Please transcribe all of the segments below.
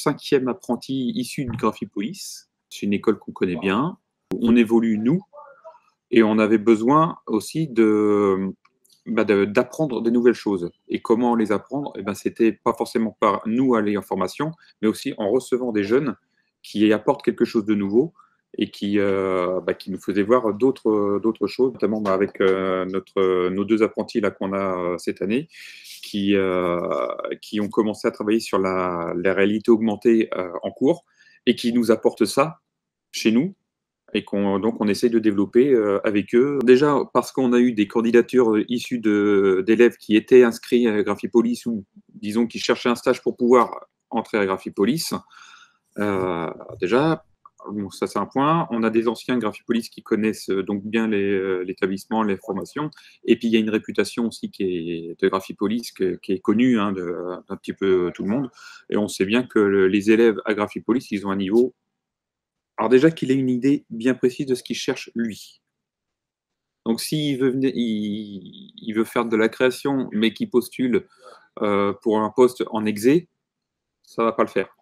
5e apprenti issu de Graphipolis. C'est une école qu'on connaît bien. On évolue, nous, et on avait besoin aussi d'apprendre de nouvelles choses. Et comment les apprendre? C'était pas forcément par nous aller en formation, mais aussi en recevant des jeunes qui apportent quelque chose de nouveau et qui nous faisaient voir d'autres choses, notamment avec nos 2 apprentis là qu'on a cette année, qui ont commencé à travailler sur la réalité augmentée en cours et qui nous apportent ça chez nous et donc on essaye de développer avec eux. Déjà parce qu'on a eu des candidatures issues d'élèves qui étaient inscrits à Graphipolis ou disons qui cherchaient un stage pour pouvoir entrer à Graphipolis. Déjà, bon, ça c'est un point. On a des anciens Graphipolis qui connaissent donc bien l'établissement, les formations. Et puis il y a une réputation aussi de Graphipolis qui est connue d'un petit peu tout le monde. Et on sait bien que les élèves à Graphipolis, ils ont un niveau. Alors déjà qu'il ait une idée bien précise de ce qu'il cherche lui. Donc s'il veut il veut faire de la création, mais qu'il postule pour un poste en exé, ça va pas le faire.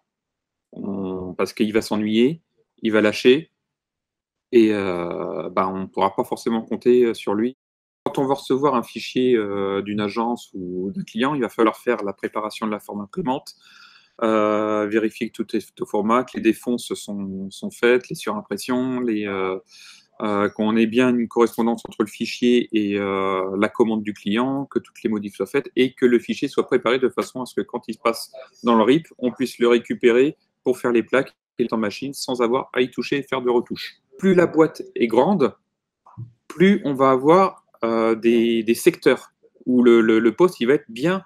Parce qu'il va s'ennuyer, il va lâcher et on ne pourra pas forcément compter sur lui. Quand on va recevoir un fichier d'une agence ou d'un client, il va falloir faire la préparation de la forme imprimante, vérifier que tout est au format, que les défonces sont faites, les surimpressions, qu'on ait bien une correspondance entre le fichier et la commande du client, que toutes les modifs soient faites et que le fichier soit préparé de façon à ce que quand il se passe dans le RIP, on puisse le récupérer pour faire les plaques et en machine sans avoir à y toucher et faire de retouches. Plus la boîte est grande, plus on va avoir des secteurs où le poste il va être bien,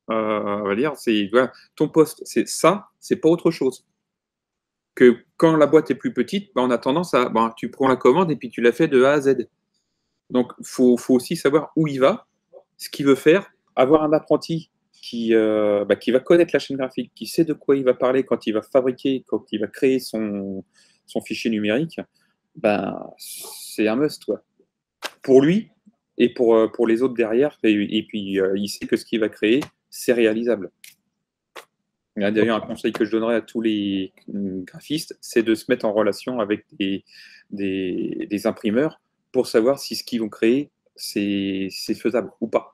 on va dire, voilà, ton poste c'est ça, c'est pas autre chose. Que quand la boîte est plus petite, on a tendance à, tu prends la commande et puis tu la fais de A à Z. Donc, faut aussi savoir où il va, ce qu'il veut faire, avoir un apprenti qui va connaître la chaîne graphique, qui sait de quoi il va parler quand il va fabriquer, quand il va créer son fichier numérique, c'est un must, quoi. Pour lui et pour les autres derrière, et puis il sait que ce qu'il va créer, c'est réalisable. Il y a d'ailleurs un conseil que je donnerais à tous les graphistes, c'est de se mettre en relation avec des imprimeurs pour savoir si ce qu'ils vont créer, c'est faisable ou pas.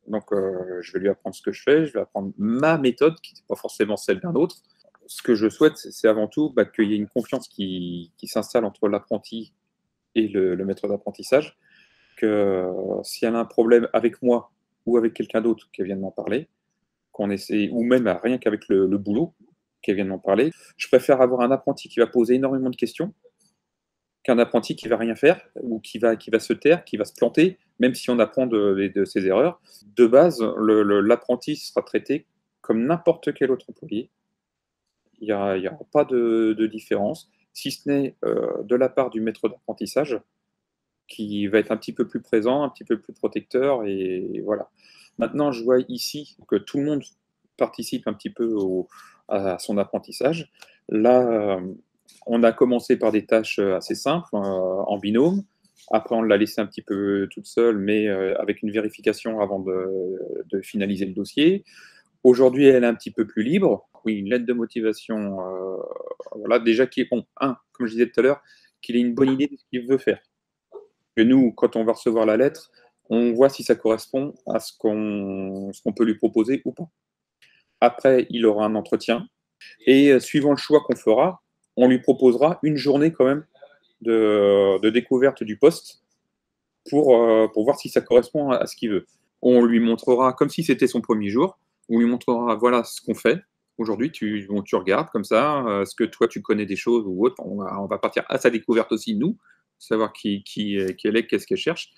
Donc, je vais lui apprendre ce que je fais, je vais apprendre ma méthode, qui n'est pas forcément celle d'un autre. Ce que je souhaite, c'est avant tout qu'il y ait une confiance qui s'installe entre l'apprenti et le maître d'apprentissage, que s'il y en a un problème avec moi ou avec quelqu'un d'autre qui vient de m'en parler, qu'on essaie, ou même rien qu'avec le boulot, qui vient de m'en parler, je préfère avoir un apprenti qui va poser énormément de questions qu'un apprenti qui va rien faire ou qui va se taire, qui va se planter, même si on apprend de ses erreurs. De base, l'apprenti sera traité comme n'importe quel autre employé. Il n'y aura pas de différence, si ce n'est de la part du maître d'apprentissage, qui va être un petit peu plus présent, un petit peu plus protecteur, et voilà. Maintenant, je vois ici que tout le monde participe un petit peu à son apprentissage. Là, on a commencé par des tâches assez simples, en binôme. Après, on l'a laissé un petit peu toute seule, mais avec une vérification avant de finaliser le dossier. Aujourd'hui, elle est un petit peu plus libre. Oui, une lettre de motivation, voilà, déjà qui est bon, comme je disais tout à l'heure, qu'il ait une bonne idée de ce qu'il veut faire. Que nous, quand on va recevoir la lettre, on voit si ça correspond à ce qu'on peut lui proposer ou pas. Après, il aura un entretien et suivant le choix qu'on fera, on lui proposera une journée quand même de découverte du poste pour voir si ça correspond à ce qu'il veut. On lui montrera, comme si c'était son premier jour, on lui montrera voilà ce qu'on fait. Aujourd'hui, tu regardes comme ça, est-ce que toi tu connais des choses ou autre. On va partir à sa découverte aussi, nous, savoir qui elle est, qu'est-ce qu'elle cherche.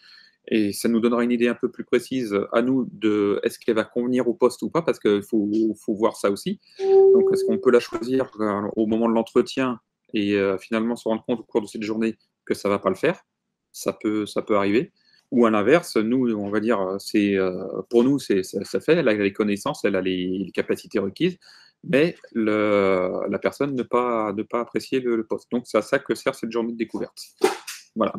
Et ça nous donnera une idée un peu plus précise à nous de est-ce qu'elle va convenir au poste ou pas, parce qu'il faut voir ça aussi. Donc, est-ce qu'on peut la choisir au moment de l'entretien et finalement se rendre compte au cours de cette journée que ça ne va pas le faire? Ça peut arriver. Ou à l'inverse, nous, on va dire, pour nous, ça fait, elle a les connaissances, elle a les capacités requises, mais la personne ne pas apprécier le poste. Donc, c'est à ça que sert cette journée de découverte. Voilà.